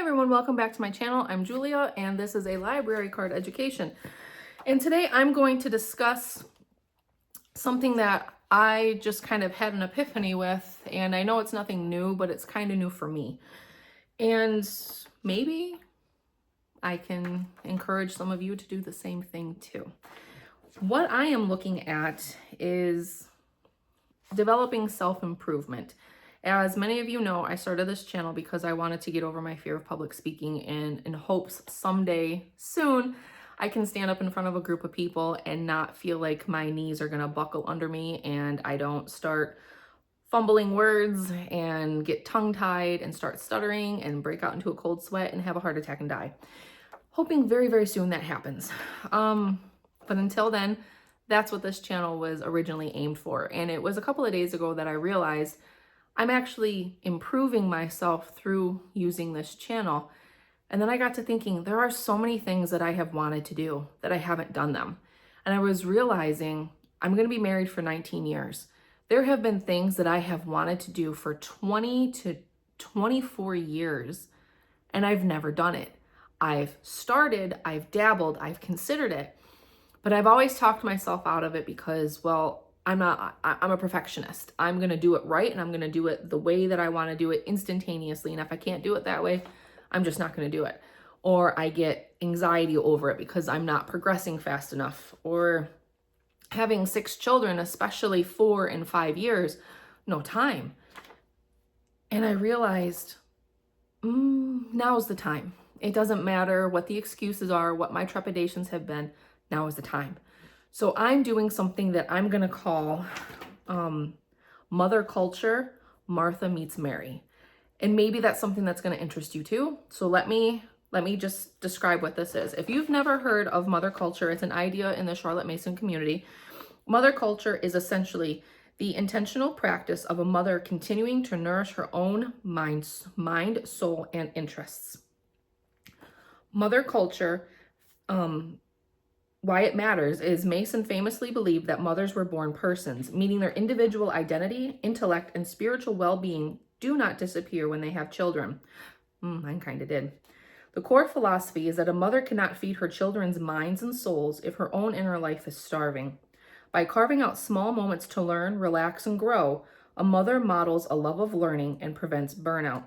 everyone, welcome back to my channel. I'm Julia and this is a library card education. And today I'm going to discuss something that I just kind of had an epiphany with, and I know it's nothing new, but it's kind of new for me. And maybe I can encourage some of you to do the same thing too. What I am looking at is developing self-improvement. As many of you know, I started this channel because I wanted to get over my fear of public speaking, and in hopes someday soon I can stand up in front of a group of people and not feel like my knees are gonna buckle under me and I don't start fumbling words and get tongue-tied and start stuttering and break out into a cold sweat and have a heart attack and die. Hoping very, very soon that happens. But until then, that's what this channel was originally aimed for. And it was a couple of days ago that I realized I'm actually improving myself through using this channel. And then I got to thinking, there are so many things that I have wanted to do that I haven't done them. And I was realizing I'm going to be married for 19 years. There have been things that I have wanted to do for 20 to 24 years, and I've never done it. I've started, I've dabbled, I've considered it, but I've always talked myself out of it because, well, I'm a perfectionist. I'm going to do it right, and I'm going to do it the way that I want to do it instantaneously. And if I can't do it that way, I'm just not going to do it. Or I get anxiety over it because I'm not progressing fast enough. Or having 6 children, especially 4 and 5 years, no time. And I realized, now's the time. It doesn't matter what the excuses are, what my trepidations have been. Now is the time. So I'm doing something that I'm going to call Mother Culture, Martha Meets Mary. And maybe that's something that's going to interest you too. So let me just describe what this is. If you've never heard of Mother Culture, it's an idea in the Charlotte Mason community. Mother Culture is essentially the intentional practice of a mother continuing to nourish her own mind, soul, and interests. Mother Culture, why it matters is Mason famously believed that mothers were born persons, meaning their individual identity, intellect, and spiritual well-being do not disappear when they have children. Mine kind of did. The core philosophy is that a mother cannot feed her children's minds and souls if her own inner life is starving. By carving out small moments to learn, relax, and grow, a mother models a love of learning and prevents burnout.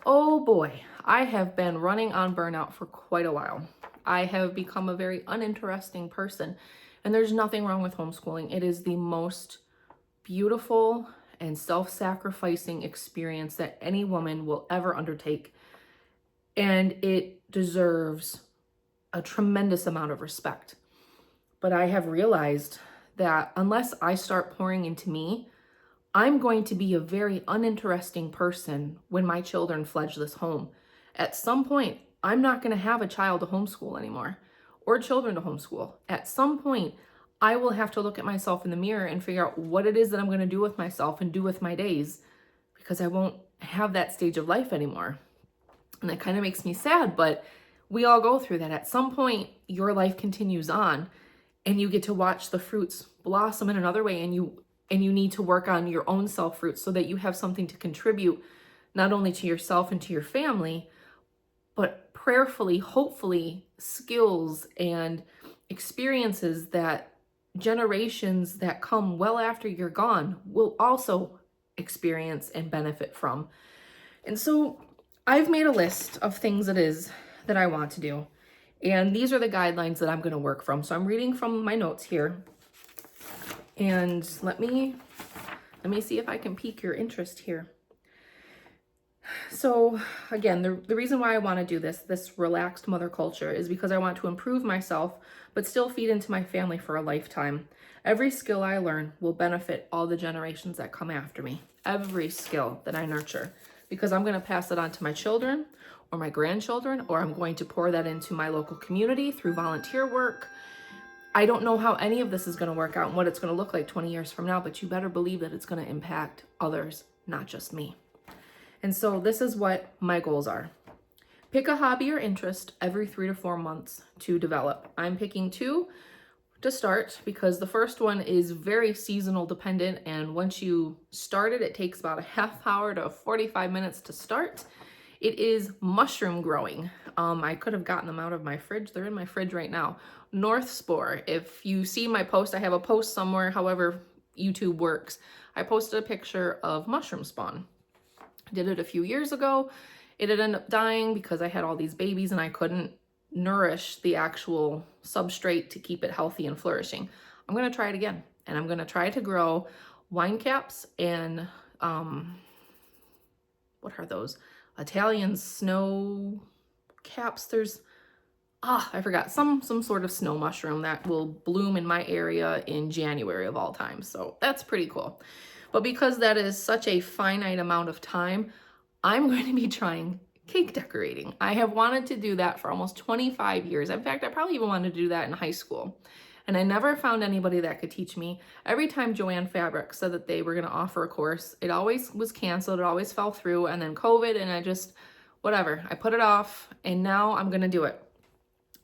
Oh boy, I have been running on burnout for quite a while. I have become a very uninteresting person, and there's nothing wrong with homeschooling. It is the most beautiful and self-sacrificing experience that any woman will ever undertake, and it deserves a tremendous amount of respect. But I have realized that unless I start pouring into me, I'm going to be a very uninteresting person when my children fledge this home. At some point, I'm not going to have a child to homeschool anymore, or children to homeschool. At some point, I will have to look at myself in the mirror and figure out what it is that I'm going to do with myself and do with my days, because I won't have that stage of life anymore. And that kind of makes me sad, but we all go through that. At some point, your life continues on, and you get to watch the fruits blossom in another way, and you need to work on your own self fruits so that you have something to contribute, not only to yourself and to your family, but prayerfully, hopefully, skills and experiences that generations that come well after you're gone will also experience and benefit from. And so I've made a list of things that I want to do. And these are the guidelines that I'm going to work from. So I'm reading from my notes here. And let me see if I can pique your interest here. So again, the reason why I want to do this relaxed mother culture is because I want to improve myself, but still feed into my family for a lifetime. Every skill I learn will benefit all the generations that come after me. Every skill that I nurture, because I'm going to pass it on to my children or my grandchildren, or I'm going to pour that into my local community through volunteer work. I don't know how any of this is going to work out and what it's going to look like 20 years from now, but you better believe that it's going to impact others, not just me. And so this is what my goals are. Pick a hobby or interest every 3 to 4 months to develop. I'm picking 2 to start because the first one is very seasonal dependent. And once you start it, it takes about a half hour to 45 minutes to start. It is mushroom growing. I could have gotten them out of my fridge. They're in my fridge right now. North Spore. If you see my post, I have a post somewhere, however YouTube works. I posted a picture of mushroom spawn. I did it a few years ago. It had ended up dying because I had all these babies and I couldn't nourish the actual substrate to keep it healthy and flourishing. I'm going to try it again, and I'm going to try to grow wine caps and what are those? Italian snow caps. There's I forgot, some sort of snow mushroom that will bloom in my area in January of all time. So that's pretty cool. But because that is such a finite amount of time, I'm going to be trying cake decorating. I have wanted to do that for almost 25 years. In fact, I probably even wanted to do that in high school. And I never found anybody that could teach me. Every time Joann Fabric said that they were going to offer a course, it always was canceled. It always fell through. And then COVID, and I just, whatever, I put it off, and now I'm going to do it.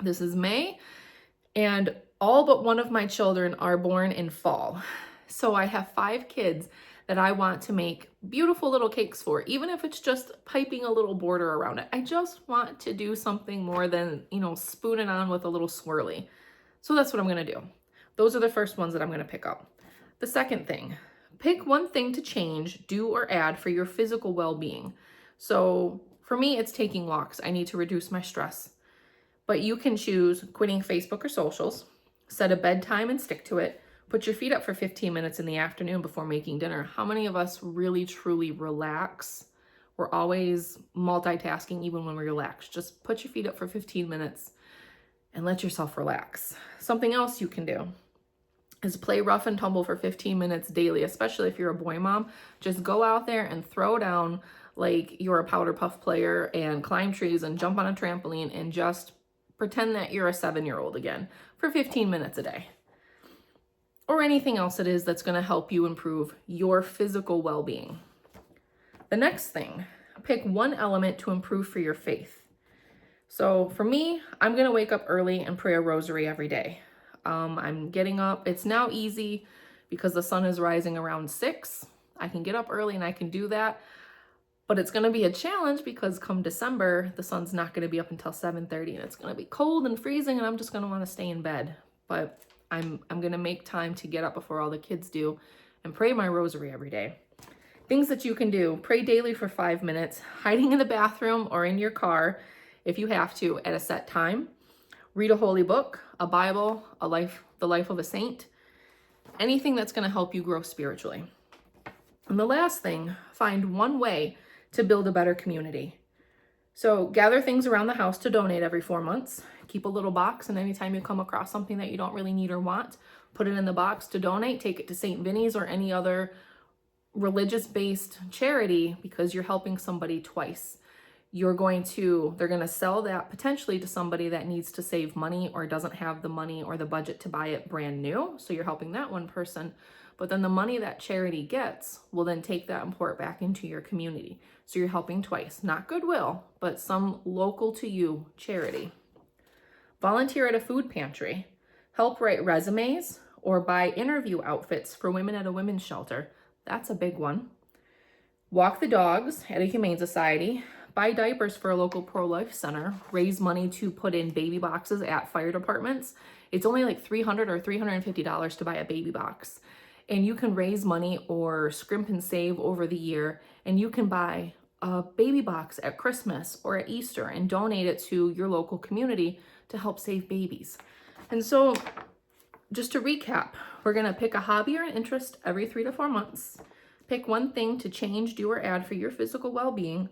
This is May, and all but one of my children are born in fall. So I have 5 kids that I want to make beautiful little cakes for, even if it's just piping a little border around it. I just want to do something more than, spoon it on with a little swirly. So that's what I'm going to do. Those are the first ones that I'm going to pick up. The second thing, pick one thing to change, do, or add for your physical well-being. So for me, it's taking walks. I need to reduce my stress. But you can choose quitting Facebook or socials, set a bedtime and stick to it, put your feet up for 15 minutes in the afternoon before making dinner. How many of us really, truly relax? We're always multitasking even when we relax. Just put your feet up for 15 minutes and let yourself relax. Something else you can do is play rough and tumble for 15 minutes daily, especially if you're a boy mom. Just go out there and throw down like you're a powder puff player and climb trees and jump on a trampoline and just pretend that you're a 7-year-old again for 15 minutes a day. Or anything else it is that's going to help you improve your physical well-being. The next thing, pick one element to improve for your faith. So for me, I'm going to wake up early and pray a rosary every day. I'm getting up. It's now easy because the sun is rising around 6. I can get up early and I can do that. But it's going to be a challenge because come December, the sun's not going to be up until 7:30 and it's going to be cold and freezing and I'm just going to want to stay in bed. But I'm going to make time to get up before all the kids do and pray my rosary every day. Things that you can do: pray daily for 5 minutes, hiding in the bathroom or in your car if you have to at a set time. Read a holy book, a Bible, the life of a saint, anything that's going to help you grow spiritually. And the last thing, find one way to build a better community. So gather things around the house to donate every 4 months. Keep a little box, and anytime you come across something that you don't really need or want, put it in the box to donate. Take it to St. Vinny's or any other religious-based charity because you're helping somebody twice. They're going to sell that potentially to somebody that needs to save money or doesn't have the money or the budget to buy it brand new. So you're helping that one person. But then the money that charity gets will then take that and pour it back into your community. So you're helping twice, not Goodwill, but some local to you charity. Volunteer at a food pantry. Help write resumes or buy interview outfits for women at a women's shelter. That's a big one. Walk the dogs at a humane society. Buy diapers for a local pro-life center. Raise money to put in baby boxes at fire departments. It's only like $300 or $350 to buy a baby box. And you can raise money or scrimp and save over the year, and you can buy a baby box at Christmas or at Easter and donate it to your local community to help save babies. And so just to recap, we're going to pick a hobby or an interest every 3 to 4 months. Pick one thing to change, do, or add for your physical well-being.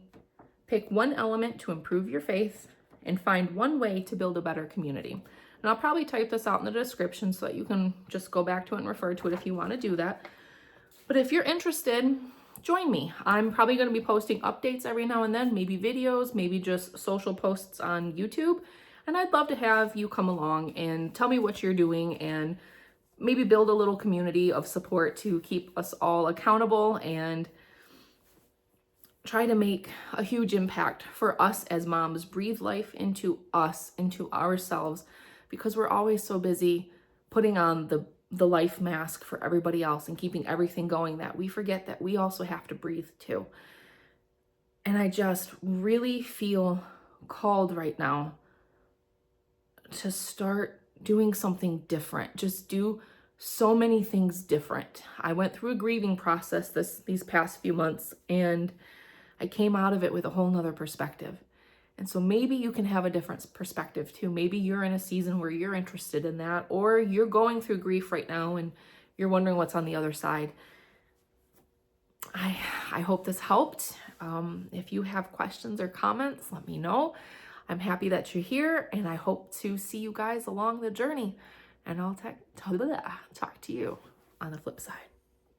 Pick one element to improve your faith, and find one way to build a better community. And I'll probably type this out in the description so that you can just go back to it and refer to it if you want to do that. But if you're interested, join me. I'm probably going to be posting updates every now and then, maybe videos, maybe just social posts on YouTube. And I'd love to have you come along and tell me what you're doing and maybe build a little community of support to keep us all accountable and try to make a huge impact for us as moms. Breathe life into us, into ourselves, because we're always so busy putting on the life mask for everybody else and keeping everything going that we forget that we also have to breathe too. And I just really feel called right now to start doing something different. Just do so many things different. I went through a grieving process these past few months, and I came out of it with a whole nother perspective. And so maybe you can have a different perspective too. Maybe you're in a season where you're interested in that, or you're going through grief right now and you're wondering what's on the other side. I hope this helped. If you have questions or comments, let me know. I'm happy that you're here, and I hope to see you guys along the journey. And I'll talk to you on the flip side.